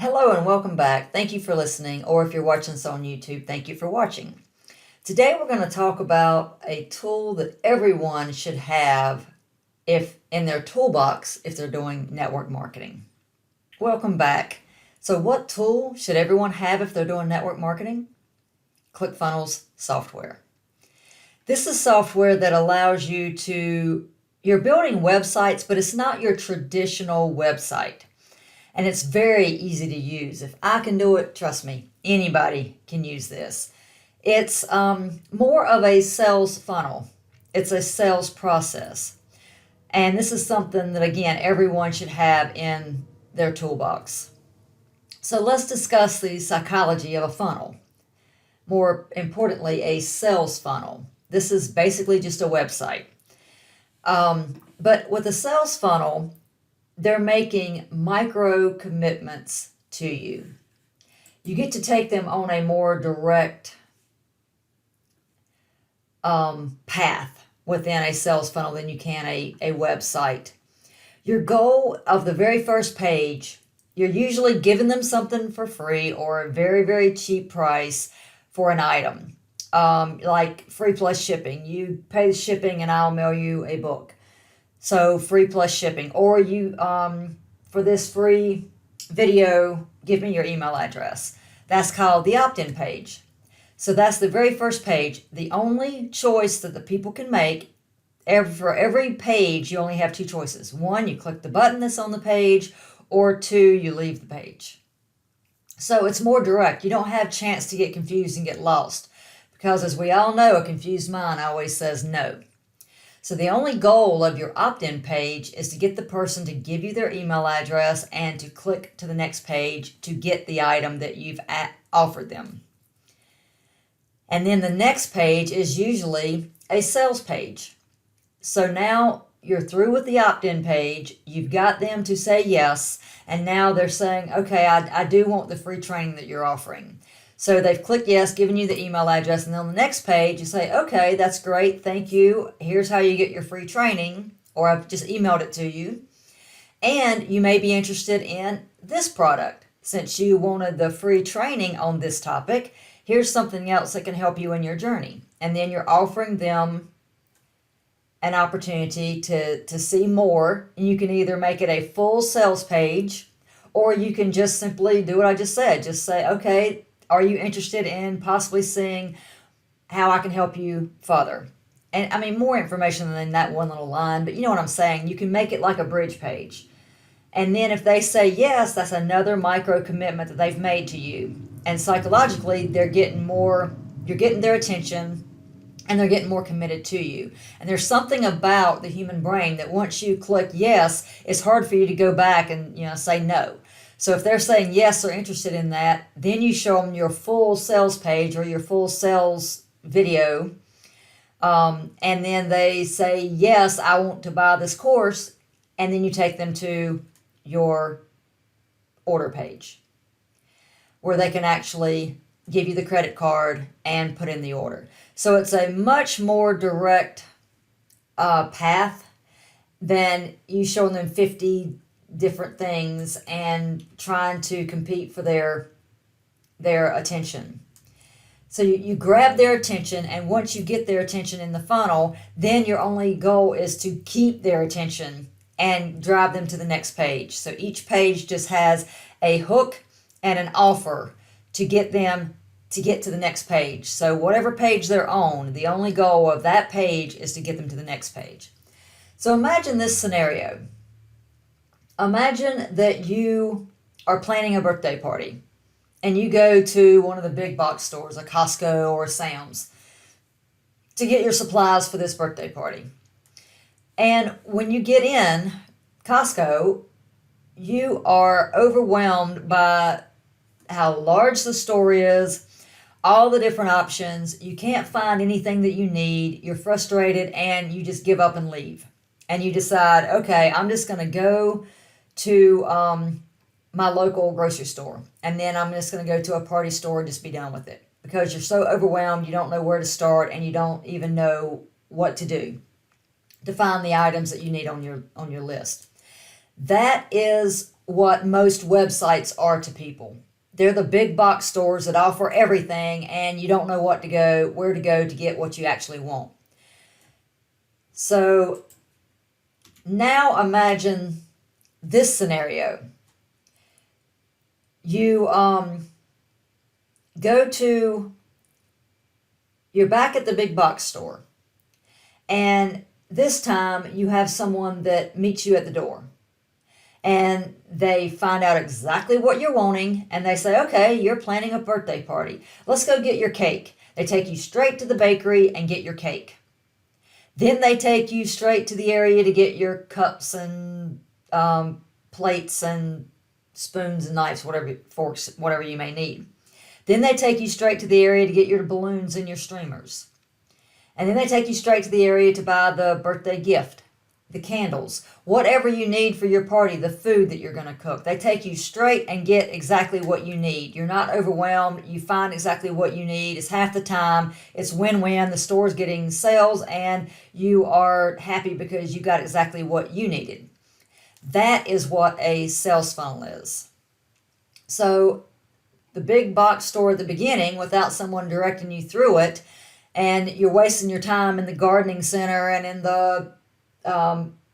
Hello and welcome back. Thank you for listening, or if you're watching this on YouTube, thank you for watching. Today we're going to talk about a tool that everyone should have if in their toolbox if they're doing network marketing. Welcome back. So what tool should everyone have if they're doing network marketing? ClickFunnels software. This is software that allows you're building websites, but it's not your traditional website. And it's very easy to use. If I can do it, trust me, anybody can use this. It's more of a sales funnel. It's a sales process. And this is something that, again, everyone should have in their toolbox. So let's discuss the psychology of a funnel. More importantly, a sales funnel. This is basically just a website. But with a sales funnel, they're making micro commitments to you. You get to take them on a more direct path within a sales funnel than you can a website. Your goal of the very first page, you're usually giving them something for free or a very, very cheap price for an item. Like free plus shipping. You pay the shipping and I'll mail you a book. So free plus shipping, or you, for this free video, give me your email address. That's called the opt-in page. So that's the very first page. The only choice that the people can make, for every page, you only have two choices. One, you click the button that's on the page, or two, you leave the page. So it's more direct. You don't have a chance to get confused and get lost. Because as we all know, a confused mind always says no. So the only goal of your opt-in page is to get the person to give you their email address and to click to the next page to get the item that you've offered them. And then the next page is usually a sales page. So now you're through with the opt-in page, you've got them to say yes, and now they're saying, okay, I do want the free training that you're offering. So they've clicked yes, given you the email address, and then on the next page you say, okay, that's great, thank you. Here's how you get your free training, or I've just emailed it to you. And you may be interested in this product. Since you wanted the free training on this topic, here's something else that can help you in your journey. And then you're offering them an opportunity to see more. And you can either make it a full sales page, or you can just simply do what I just said. Just say, okay, are you interested in possibly seeing how I can help you further? And I mean, more information than that one little line, but you know what I'm saying. You can make it like a bridge page. And then if they say yes, that's another micro commitment that they've made to you. And psychologically, you're getting their attention, and they're getting more committed to you. And there's something about the human brain that once you click yes, it's hard for you to go back and say no. So if they're saying yes, they're interested in that, then you show them your full sales page or your full sales video. And then they say, yes, I want to buy this course. And then you take them to your order page where they can actually give you the credit card and put in the order. So it's a much more direct path than you showing them 50 different things and trying to compete for their attention. So you grab their attention, and once you get their attention in the funnel, then your only goal is to keep their attention and drive them to the next page. So each page just has a hook and an offer to get them to get to the next page. So whatever page they're on, the only goal of that page is to get them to the next page. So imagine this scenario. Imagine that you are planning a birthday party and you go to one of the big box stores, a Costco or a Sam's, to get your supplies for this birthday party. And when you get in Costco, you are overwhelmed by how large the store is, all the different options. You can't find anything that you need. You're frustrated and you just give up and leave. And you decide, okay, I'm just going to go to my local grocery store, and then I'm just going to go to a party store and just be done with it, because you're so overwhelmed, you don't know where to start, and you don't even know what to do to find the items that you need on your list. That is what most websites are to people. They're the big box stores that offer everything, and you don't know where to go to get what you actually want. So now imagine this scenario. You you're back at the big box store, and this time you have someone that meets you at the door, and they find out exactly what you're wanting, and they say, okay, you're planning a birthday party. Let's go get your cake. They take you straight to the bakery and get your cake. Then they take you straight to the area to get your cups and plates and spoons and knives, whatever, forks, whatever you may need. Then they take you straight to the area to get your balloons and your streamers. And then they take you straight to the area to buy the birthday gift, the candles, whatever you need for your party, the food that you're going to cook. They take you straight and get exactly what you need. You're not overwhelmed. You find exactly what you need. It's half the time. It's win-win. The store's getting sales, and you are happy because you got exactly what you needed. That is what a sales funnel is. So the big box store at the beginning, without someone directing you through it, and you're wasting your time in the gardening center and in the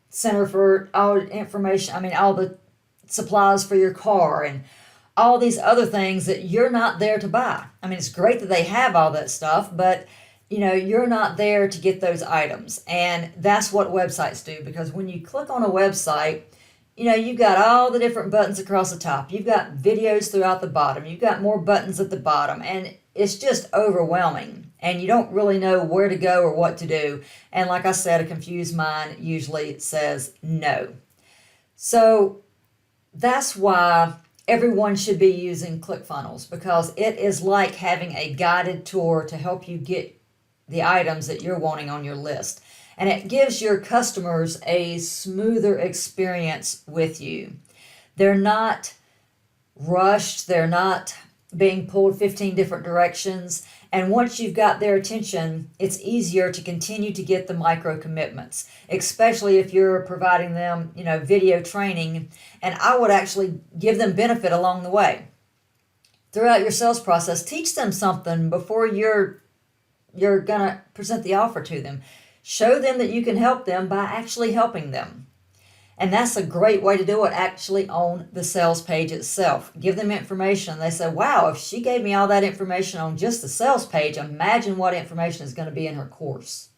center for all information, all the supplies for your car and all these other things that you're not there to buy. It's great that they have all that stuff, but you're not there to get those items. And that's what websites do, because when you click on a website, you've got all the different buttons across the top. You've got videos throughout the bottom. You've got more buttons at the bottom. And it's just overwhelming. And you don't really know where to go or what to do. And like I said, a confused mind usually says no. So that's why everyone should be using ClickFunnels, because it is like having a guided tour to help you get the items that you're wanting on your list. And it gives your customers a smoother experience with you. They're not rushed. They're not being pulled 15 different directions. And once you've got their attention, it's easier to continue to get the micro commitments, especially if you're providing them, video training. And I would actually give them benefit along the way. Throughout your sales process, teach them something before you're going to present the offer to them. Show them that you can help them by actually helping them. And that's a great way to do it, actually on the sales page itself. Give them information. They say, wow, if she gave me all that information on just the sales page, imagine what information is going to be in her course.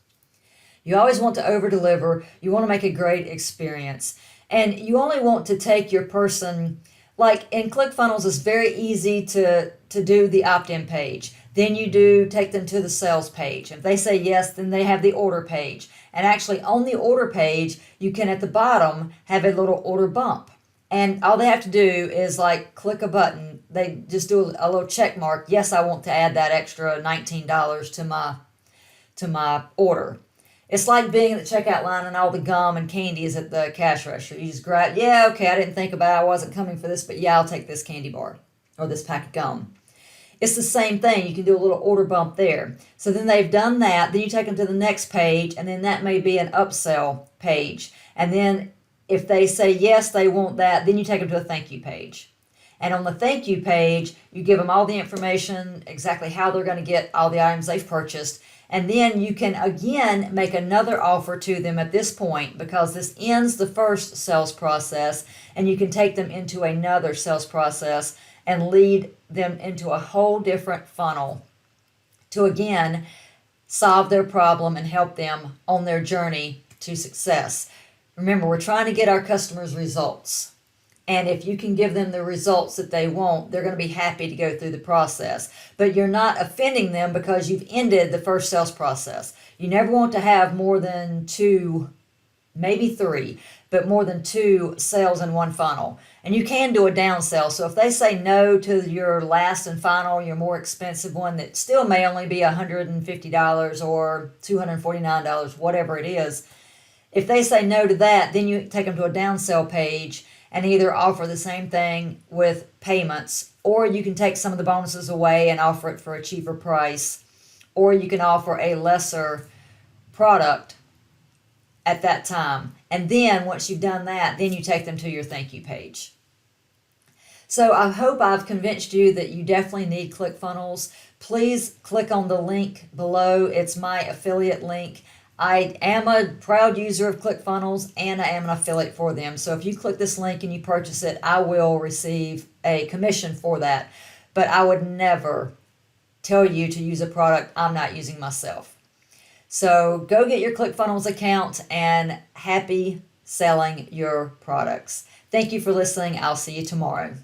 You always want to over-deliver. You want to make a great experience. And you only want to take your person, like in ClickFunnels, it's very easy to do the opt-in page. Then you take them to the sales page. If they say yes, then they have the order page. And actually on the order page, you can at the bottom have a little order bump. And all they have to do is click a button. They just do a little check mark. Yes, I want to add that extra $19 to my order. It's like being at the checkout line and all the gum and candy is at the cash register. You just grab, I didn't think about it. I wasn't coming for this, but I'll take this candy bar or this pack of gum. It's the same thing. You can do a little order bump there. So then they've done that. Then you take them to the next page, and then that may be an upsell page. And then if they say yes, they want that, then you take them to a thank you page. And on the thank you page, you give them all the information, exactly how they're going to get all the items they've purchased. And then you can, again, make another offer to them at this point, because this ends the first sales process, and you can take them into another sales process and lead them into a whole different funnel to, again, solve their problem and help them on their journey to success. Remember, we're trying to get our customers results. And if you can give them the results that they want, they're going to be happy to go through the process. But you're not offending them because you've ended the first sales process. You never want to have more than 2, maybe 3, but more than 2 sales in one funnel. And you can do a down sell. So if they say no to your last and final, your more expensive one that still may only be $150 or $249, whatever it is, if they say no to that, then you take them to a down sell page and either offer the same thing with payments, or you can take some of the bonuses away and offer it for a cheaper price, or you can offer a lesser product at that time. And then once you've done that, then you take them to your thank you page. So I hope I've convinced you that you definitely need ClickFunnels. Please click on the link below. It's my affiliate link. I am a proud user of ClickFunnels and I am an affiliate for them. So if you click this link and you purchase it, I will receive a commission for that. But I would never tell you to use a product I'm not using myself. So go get your ClickFunnels account and happy selling your products. Thank you for listening. I'll see you tomorrow.